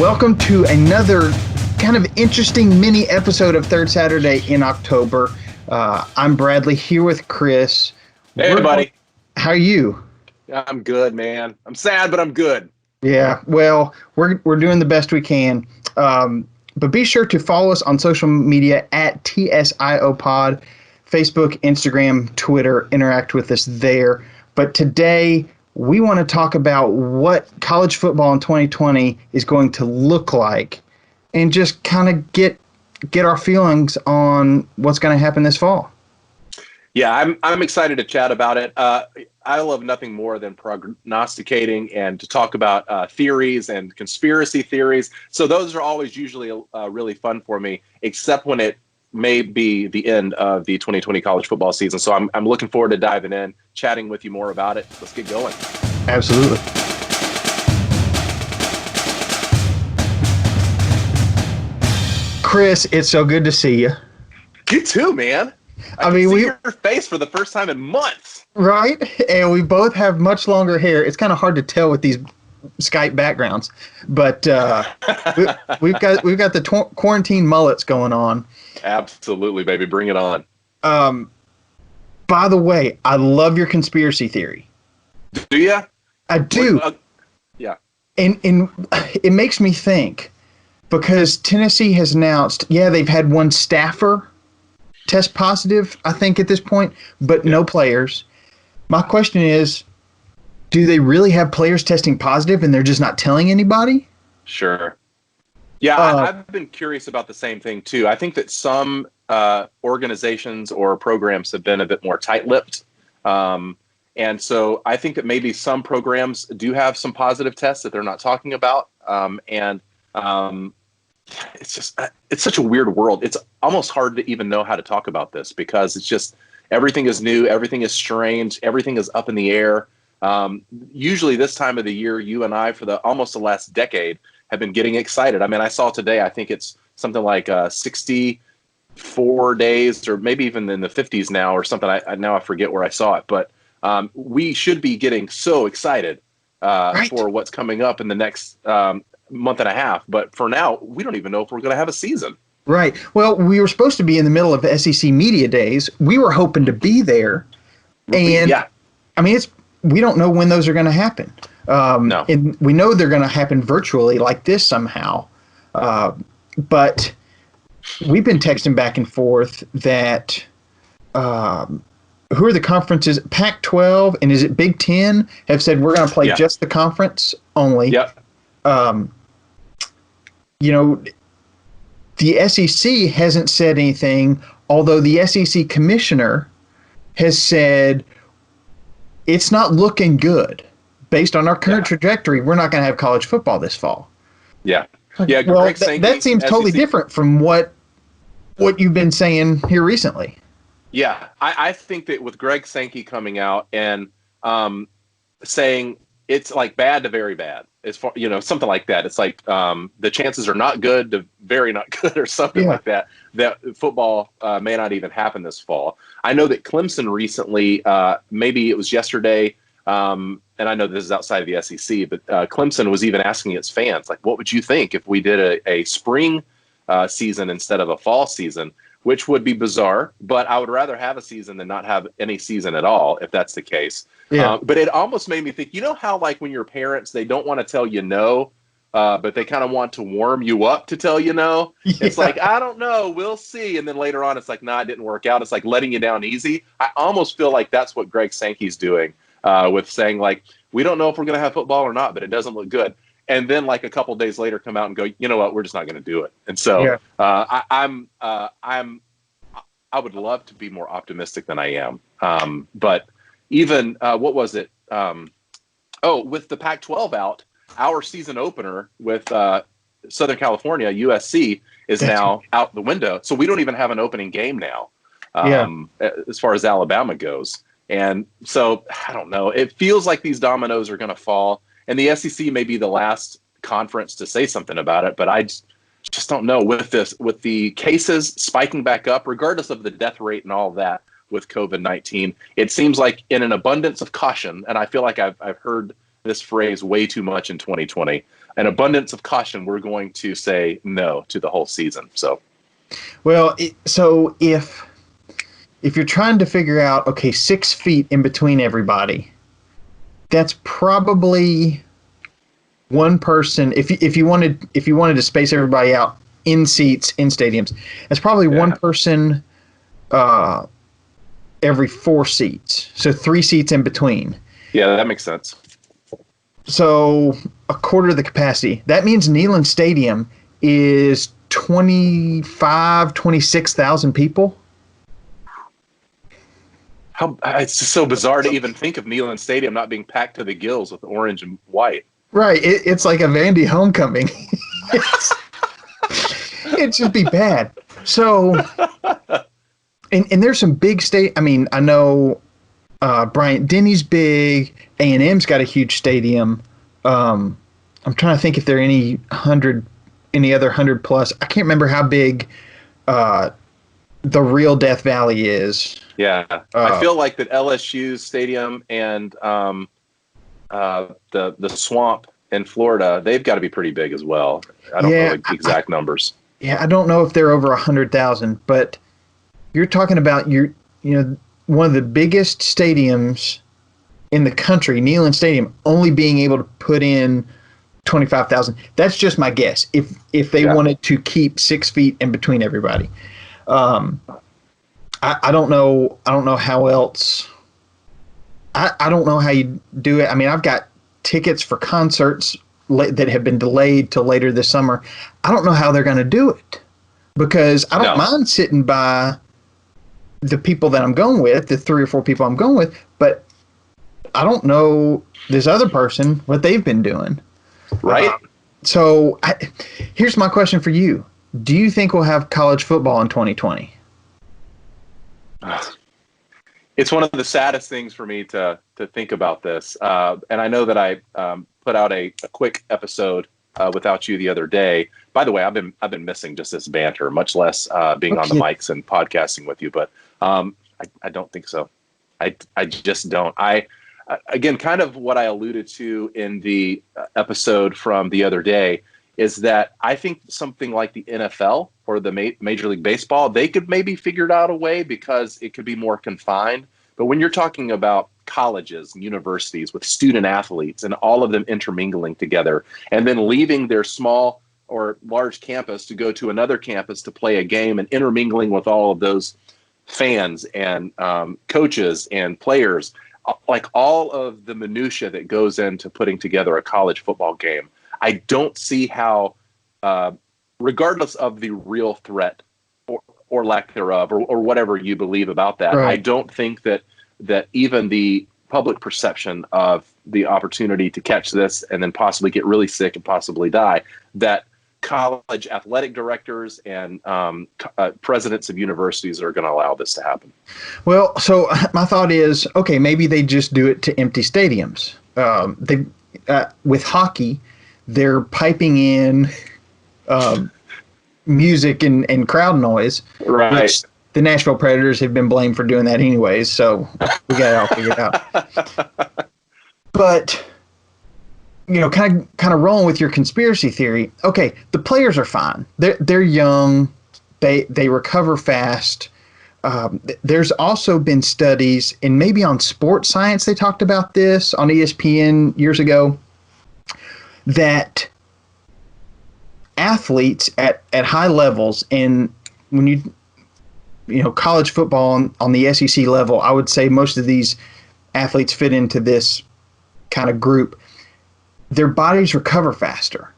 Welcome to another kind of interesting mini episode of Third Saturday in October. I'm Bradley here with Chris. Hey, buddy. How are you? I'm good, man. I'm sad, but I'm good. Yeah, well, we're doing the best we can. But be sure to follow us on social media at TSIOPod, Facebook, Instagram, Twitter. Interact with us there. But today, we want to talk about what college football in 2020 is going to look like and just kind of get our feelings on what's going to happen this fall. Yeah, I'm excited to chat about it. I love nothing more than prognosticating and to talk about theories and conspiracy theories. So those are always usually really fun for me, except when it may be the end of the 2020 college football season. So I'm looking forward to diving in, chatting with you more about it. Let's get going. Absolutely. Chris, it's so good to see you. You too, man. I mean, see your face for the first time in months. Right? And we both have much longer hair. It's kind of hard to tell with these Skype backgrounds, but we've got the quarantine mullets going on. Absolutely, baby. Bring it on. By the way, I love your conspiracy theory. Do you? I do. Yeah. And it makes me think, because Tennessee has announced, they've had one staffer test positive, I think, at this point, but no players. My question is, do they really have players testing positive and they're just not telling anybody? Sure. Yeah, I've been curious about the same thing, too. I think that some organizations or programs have been a bit more tight-lipped. And so I think that maybe some programs do have some positive tests that they're not talking about. It's such a weird world. It's almost hard to even know how to talk about this because it's just everything is new. Everything is strange. Everything is up in the air. Usually this time of the year, you and I, for almost the last decade, have been getting excited. I mean, I saw today, I think it's something like 64 days or maybe even in the 50s now or something. I forget where I saw it. But we should be getting so excited for what's coming up in the next month and a half. But for now, we don't even know if we're going to have a season. Right. Well, we were supposed to be in the middle of SEC Media Days. We were hoping to be there. And, I mean, we don't know when those are going to happen. No. And we know they're going to happen virtually like this somehow. But we've been texting back and forth that who are the conferences? Pac-12 and is it Big Ten have said we're going to play just the conference only. Yep. The SEC hasn't said anything, although the SEC commissioner has said it's not looking good. Based on our current trajectory, we're not going to have college football this fall. Yeah. Yeah. Well, that seems totally different from what you've been saying here recently. Yeah. I think that with Greg Sankey coming out and saying it's like bad to very bad, as far, something like that. It's like the chances are not good to very not good or something like that, that football may not even happen this fall. I know that Clemson recently, maybe it was yesterday, and I know this is outside of the SEC, but Clemson was even asking its fans, like, what would you think if we did a spring season instead of a fall season, which would be bizarre, but I would rather have a season than not have any season at all, if that's the case. Yeah. But it almost made me think, how like when your parents, they don't want to tell you no, but they kind of want to warm you up to tell you no. Yeah. It's like, I don't know, we'll see. And then later on, it's like, nah, it didn't work out. It's like letting you down easy. I almost feel like that's what Greg Sankey's doing with saying, like, we don't know if we're going to have football or not, but it doesn't look good. And then like a couple days later come out and go, you know what, we're just not going to do it. And so I would love to be more optimistic than I am. But even what was it? With the Pac-12 out, our season opener with Southern California, USC, is now out the window. So we don't even have an opening game now as far as Alabama goes. And so I don't know. It feels like these dominoes are going to fall. And the SEC may be the last conference to say something about it, but I just don't know with the cases spiking back up, regardless of the death rate and all of that with COVID-19. It seems like in an abundance of caution, and I feel like I've heard this phrase way too much in 2020. An abundance of caution, we're going to say no to the whole season. So, well, so if you're trying to figure out, okay, 6 feet in between everybody, that's probably one person. If you wanted to space everybody out in seats in stadiums, that's probably one person every 4 seats. So 3 seats in between. Yeah, that makes sense. So a quarter of the capacity. That means Neyland Stadium is 26,000 people. It's just so bizarre to even think of Neyland Stadium not being packed to the gills with orange and white. Right. It's like a Vandy homecoming. It'd just be bad. So, and there's some big state. I mean, I know Bryant Denny's big. A&M's got a huge stadium. I'm trying to think if there are any other 100 plus. I can't remember how big the real Death Valley is. Yeah, I feel like that LSU's stadium and the Swamp in Florida, they've got to be pretty big as well. I don't know the exact numbers. Yeah, I don't know if they're over 100,000, but you're talking about one of the biggest stadiums in the country, Neyland Stadium, only being able to put in 25,000. That's just my guess. If they wanted to keep 6 feet in between everybody, I don't know. I don't know how else. I don't know how you do it. I mean, I've got tickets for concerts that have been delayed till later this summer. I don't know how they're going to do it because I don't mind sitting by the people that I'm going with, the 3 or 4 people I'm going with, but I don't know this other person, what they've been doing. Right. So here's my question for you. Do you think we'll have college football in 2020? It's one of the saddest things for me to think about this. And I know that I put out a quick episode without you the other day. By the way, I've been missing just this banter, much less being on the mics and podcasting with you. But I don't think so. I just don't. Again, kind of what I alluded to in the episode from the other day is that I think something like the NFL or the Major League Baseball, they could maybe figure out a way because it could be more confined. But when you're talking about colleges and universities with student athletes and all of them intermingling together and then leaving their small or large campus to go to another campus to play a game and intermingling with all of those fans and coaches and players, like all of the minutia that goes into putting together a college football game, I don't see how, regardless of the real threat or lack thereof, or whatever you believe about that, right. I don't think that even the public perception of the opportunity to catch this and then possibly get really sick and possibly die, that college athletic directors and presidents of universities are going to allow this to happen. Well, so my thought is, okay, maybe they just do it to empty stadiums. With hockey, they're piping in music and crowd noise, right? Which the Nashville Predators have been blamed for doing that anyways, so we got it all figured out. But kind of rolling with your conspiracy theory. Okay, the players are fine. They're young. They recover fast. There's also been studies, and maybe on Sports Science they talked about this on ESPN years ago, that athletes at high levels, and when you college football on the SEC level, I would say most of these athletes fit into this kind of group. Their bodies recover faster.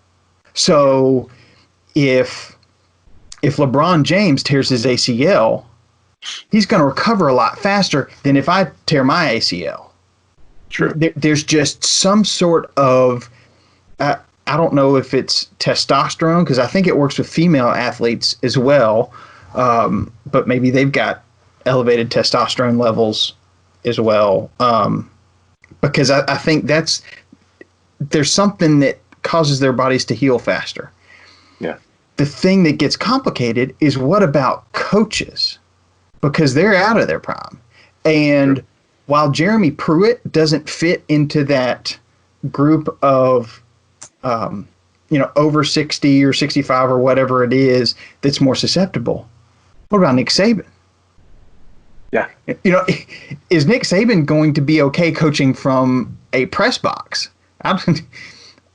So if LeBron James tears his ACL, he's going to recover a lot faster than if I tear my ACL. True. There's just some sort of, I don't know if it's testosterone, because I think it works with female athletes as well, but maybe they've got elevated testosterone levels as well, because I think there's something that causes their bodies to heal faster. Yeah. The thing that gets complicated is, what about coaches? Because they're out of their prime. And while Jeremy Pruitt doesn't fit into that group of, over 60 or 65 or whatever it is that's more susceptible. What about Nick Saban? Yeah. Is Nick Saban going to be okay coaching from a press box? I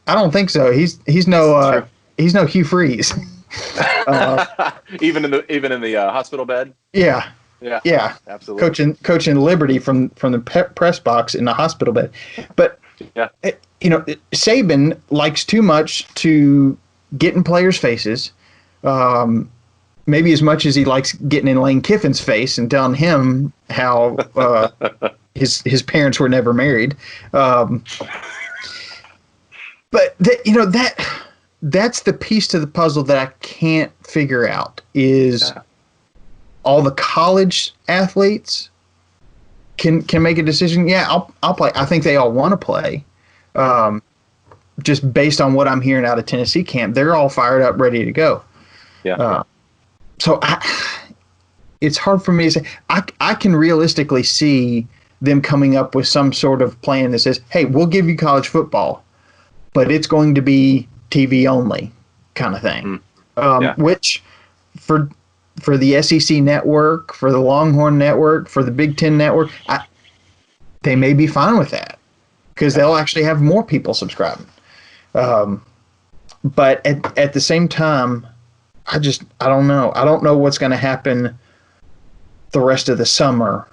don't think so. He's no Hugh Freeze. Even in the hospital bed. Yeah. Yeah. Absolutely. Coaching Liberty from the press box in the hospital bed, but yeah. Saban likes too much to get in players' faces. Maybe as much as he likes getting in Lane Kiffin's face and telling him how his parents were never married. But that's the piece to the puzzle that I can't figure out is all the college athletes can make a decision. Yeah, I'll play. I think they all want to play. Just based on what I'm hearing out of Tennessee camp, they're all fired up, ready to go. Yeah. So it's hard for me to say. I can realistically see them coming up with some sort of plan that says, hey, we'll give you college football, but it's going to be TV only kind of thing. Which for the SEC network, for the Longhorn network, for the Big Ten network, they may be fine with that because they'll actually have more people subscribing. But at the same time, I don't know. I don't know what's going to happen the rest of the summer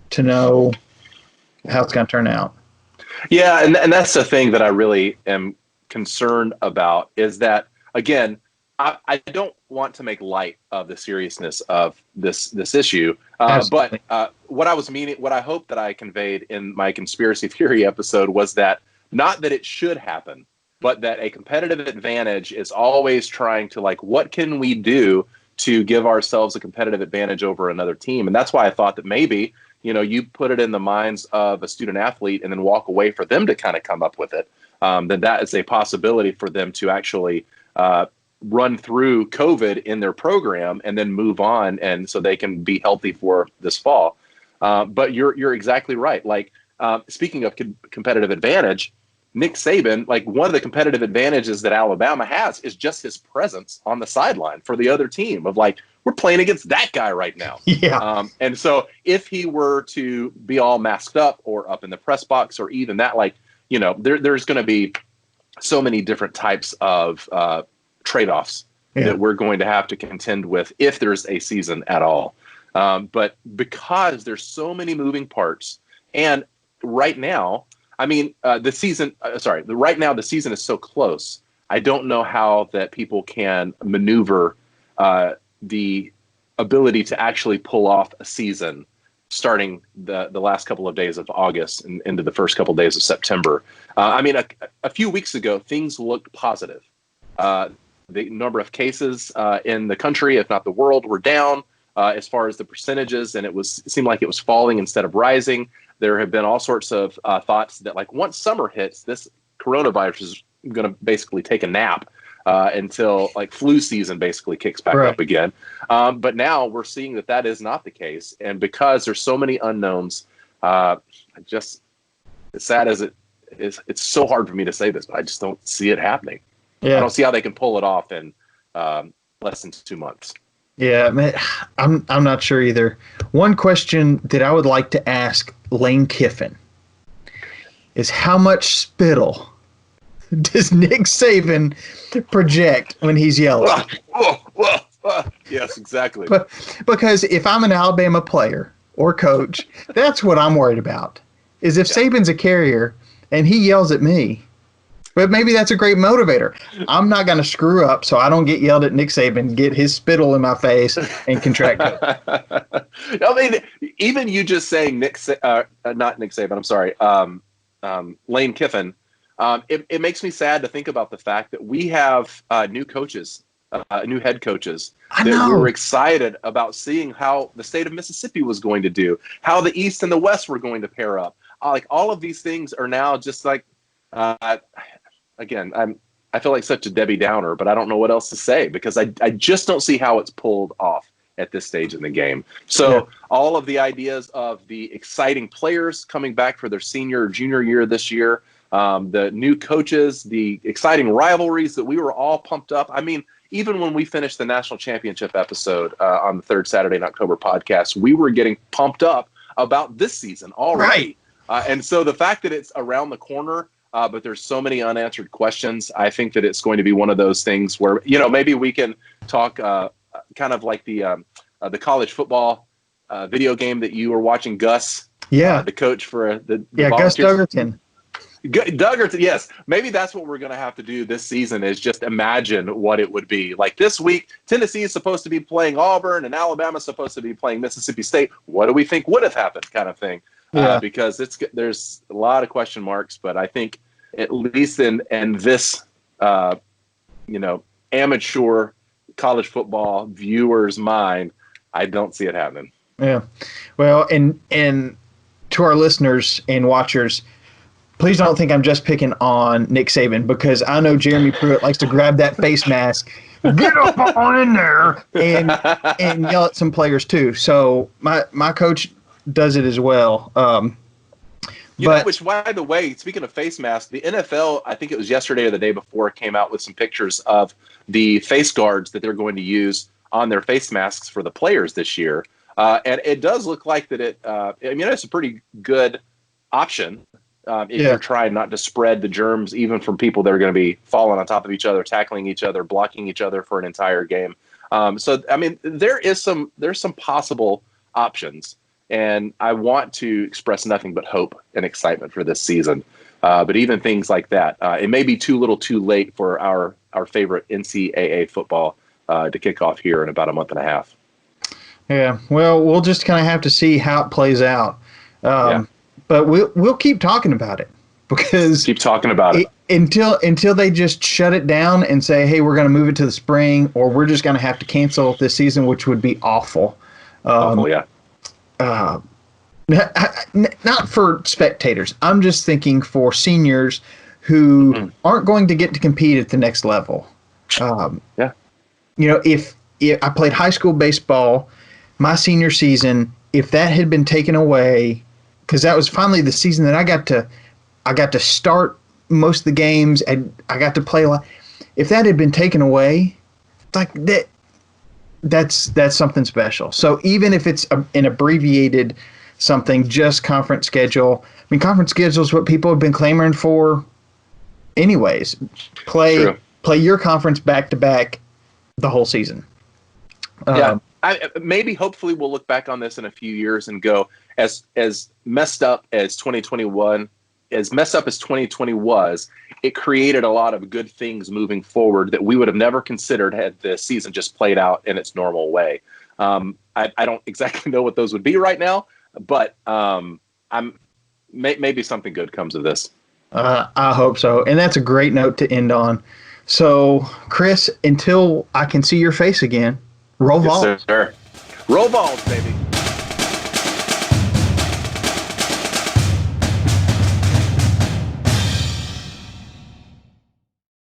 to know how it's going to turn out. Yeah, and that's the thing that I really am concerned about is that, again, I don't want to make light of the seriousness of this issue. But what I hope that I conveyed in my conspiracy theory episode was that not that it should happen, but that a competitive advantage is always trying to what can we do to give ourselves a competitive advantage over another team. And that's why I thought that maybe, you put it in the minds of a student athlete and then walk away for them to kind of come up with it. Then that is a possibility for them to actually run through COVID in their program and then move on. And so they can be healthy for this fall. But you're exactly right. Speaking of competitive advantage, Nick Saban, one of the competitive advantages that Alabama has is just his presence on the sideline for the other team of we're playing against that guy right now. Yeah. And so if he were to be all masked up or up in the press box or even that, there's going to be so many different types of trade-offs that we're going to have to contend with if there's a season at all. But because there's so many moving parts and right now, the season is so close. I don't know how that people can maneuver the ability to actually pull off a season starting the last couple of days of August and into the first couple of days of September. A few weeks ago, things looked positive. The number of cases in the country, if not the world, were down as far as the percentages, and it seemed like it was falling instead of rising. There have been all sorts of thoughts that once summer hits, this coronavirus is going to basically take a nap until flu season basically kicks back up again. But now we're seeing that is not the case. And because there's so many unknowns, as sad as it is, it's so hard for me to say this, but I just don't see it happening. Yeah. I don't see how they can pull it off in less than 2 months. Yeah, man, I'm not sure either. One question that I would like to ask Lane Kiffin is how much spittle does Nick Saban project when he's yelling? Yes, exactly. Because if I'm an Alabama player or coach, that's what I'm worried about. Is if Saban's a carrier and he yells at me, but maybe that's a great motivator. I'm not going to screw up so I don't get yelled at Nick Saban, get his spittle in my face, and contract COVID. Even you just saying not Nick Saban, I'm sorry, Lane Kiffin, it makes me sad to think about the fact that we have new coaches, new head coaches, we were excited about seeing how the state of Mississippi was going to do, how the East and the West were going to pair up. All of these things are now just again, I feel like such a Debbie Downer, but I don't know what else to say because I just don't see how it's pulled off at this stage in the game. So all of the ideas of the exciting players coming back for their senior or junior year this year, the new coaches, the exciting rivalries that we were all pumped up. I mean, even when we finished the national championship episode on the third Saturday in October podcast, we were getting pumped up about this season already. Right. And so the fact that it's around the corner, but there's so many unanswered questions, I think that it's going to be one of those things where, maybe we can talk kind of like the college football video game that you were watching, Gus. Yeah. The coach for the Gus Duggerton. Duggerton, yes. Maybe that's what we're going to have to do this season is just imagine what it would be. Like this week, Tennessee is supposed to be playing Auburn and Alabama is supposed to be playing Mississippi State. What do we think would have happened kind of thing? Yeah. Because there's a lot of question marks, but I think at least in this, amateur college football viewer's mind, I don't see it happening. Yeah. Well, and to our listeners and watchers, please don't think I'm just picking on Nick Saban, because I know Jeremy Pruitt likes to grab that face mask, get up on in there, and yell at some players too. So my coach does it as well. Which, by the way, speaking of face masks, the NFL, I think it was yesterday or the day before, came out with some pictures of the face guards that they're going to use on their face masks for the players this year. And it does look like that it's a pretty good option if you're trying not to spread the germs, even from people that are going to be falling on top of each other, tackling each other, blocking each other for an entire game. There's some possible options. And I want to express nothing but hope and excitement for this season. But even things like that, it may be too little too late for our favorite NCAA football to kick off here in about a month and a half. Yeah, well, we'll just kind of have to see how it plays out. But we'll keep talking about it, because keep talking about it until they just shut it down and say, hey, we're going to move it to the spring, or we're just going to have to cancel this season, which would be awful. Not for spectators. I'm just thinking for seniors who aren't going to get to compete at the next level. If I played high school baseball, my senior season, if that had been taken away, because that was finally the season that I got to start most of the games and I got to play a lot. If that had been taken away, like that's something special. So even if it's an abbreviated something, just conference schedule. I mean, conference schedule is what people have been clamoring for anyways. Play your conference back to back the whole season. Hopefully we'll look back on this in a few years and go, as messed up as 2021, as messed up as 2020 was, it created a lot of good things moving forward that we would have never considered had the season just played out in its normal way. I don't exactly know what those would be right now, but maybe something good comes of this. I hope so. And that's a great note to end on. So, Chris, until I can see your face again, roll balls. Yes, sir. Roll balls, baby.